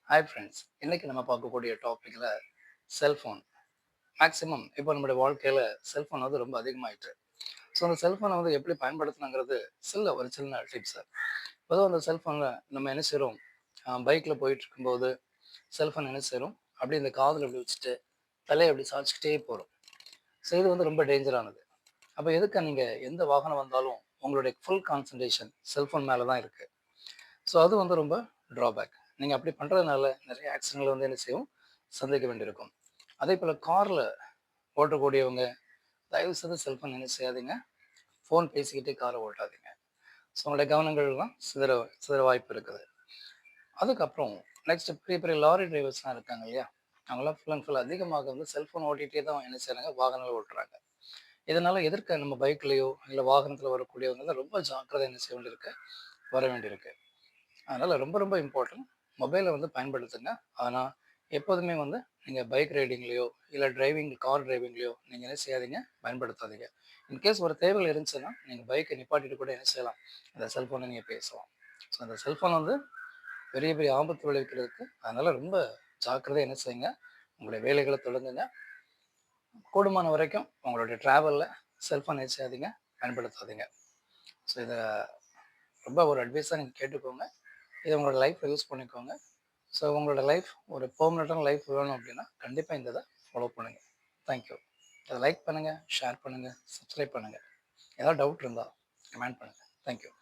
Hi friends, இன்னைக்கு நம்ம பார்க்கக்கூடிய டாப்பிக்கில் செல்ஃபோன். மேக்ஸிமம் இப்போ நம்முடைய வாழ்க்கையில் செல்ஃபோன் வந்து ரொம்ப அதிகமாயிட்டு. ஸோ அந்த செல்ஃபோனை வந்து எப்படி பயன்படுத்தணுங்கிறது ஒரு சின்ன டிப்ஸு. பொதுவாக அந்த செல்ஃபோனில் நம்ம என்ன செய்கிறோம், பைக்கில் போயிட்டு இருக்கும்போது செல்ஃபோன் என்ன செய்கிறோம், அப்படியே இந்த காதில் அப்படி வச்சுட்டு தலையை அப்படி சாய்ச்சிக்கிட்டே போகிறோம். ஸோ இது வந்து ரொம்ப டேஞ்சரானது. அப்போ எதுக்கு நீங்கள் எந்த வாகனம் வந்தாலும் உங்களுடைய ஃபுல் கான்சன்ட்ரேஷன் செல்ஃபோன் மேலே தான் இருக்குது. ஸோ அது வந்து ரொம்ப ட்ராபேக். நீங்கள் அப்படி பண்ணுறதுனால நிறைய ஆக்சிடென்ட்கள் வந்து என்ன செய்யும், சந்திக்க வேண்டியிருக்கும். அதே போல் காரில் ஓட்டக்கூடியவங்க தயவு செய்து செல்ஃபோன் என்ன செய்யாதீங்க, ஃபோன் பேசிக்கிட்டே காரை ஓட்டாதீங்க. ஸோ உங்களுடைய கவனங்கள்லாம் சிதற வாய்ப்பு இருக்குது. அதுக்கப்புறம் நெக்ஸ்ட் பெரிய பெரிய லாரி டிரைவர்ஸ்லாம் இருக்காங்க இல்லையா, அவங்களாம் ஃபுல் அண்ட் ஃபுல் அதிகமாக வந்து செல்ஃபோன் ஓட்டிகிட்டே தான் என்ன செய்கிறாங்க, வாகனங்கள் ஓட்டுறாங்க. இதனால் எதிர்க்க நம்ம பைக்லேயோ இல்லை வாகனத்தில் வரக்கூடியவங்க தான் ரொம்ப ஜாக்கிரதை என்ன செய்ய வேண்டியிருக்கு, வர வேண்டியிருக்கு. அதனால் ரொம்ப ரொம்ப இம்பார்ட்டன்ட், மொபைலை வந்து பயன்படுத்துங்க. ஆனால் எப்போதுமே வந்து நீங்கள் பைக் ரைடிங்லேயோ இல்லை கார் டிரைவிங்லேயோ நீங்கள் என்ன செய்யாதீங்க, பயன்படுத்தாதீங்க. இன்கேஸ் ஒரு தேவைகள் இருந்துச்சுன்னா நீங்கள் பைக்கை நிப்பாட்டிட்டு கூட என்ன செய்யலாம், அந்த செல்ஃபோனை நீங்கள் பேசலாம். ஸோ அந்த செல்ஃபோன் வந்து பெரிய பெரிய ஆபத்து விளைவிக்கிறதுக்கு. அதனால் ரொம்ப ஜாக்கிரதையாக என்ன செய்யுங்க, உங்களுடைய வேலைகளை தொடங்குங்க. கூடுமான வரைக்கும் உங்களுடைய ட்ராவலில் செல்ஃபோன் என்ன செய்யாதீங்க, பயன்படுத்தாதீங்க. ஸோ இதை ரொம்ப ஒரு அட்வைஸாக நீங்கள் கேட்டுக்கோங்க. இதை உங்களோட லைஃப்பில் யூஸ் பண்ணிக்கோங்க. ஸோ உங்களோட லைஃப் ஒரு பெர்மனெண்ட்டான லைஃப் வேணும் அப்படின்னா கண்டிப்பாக இந்த இதை ஃபாலோ பண்ணுங்கள். தேங்க்யூ. அதை லைக் பண்ணுங்கள், ஷேர் பண்ணுங்கள், சப்ஸ்கிரைப் பண்ணுங்கள். ஏதாவது டவுட் இருந்தால் கமெண்ட் பண்ணுங்கள். தேங்க்யூ.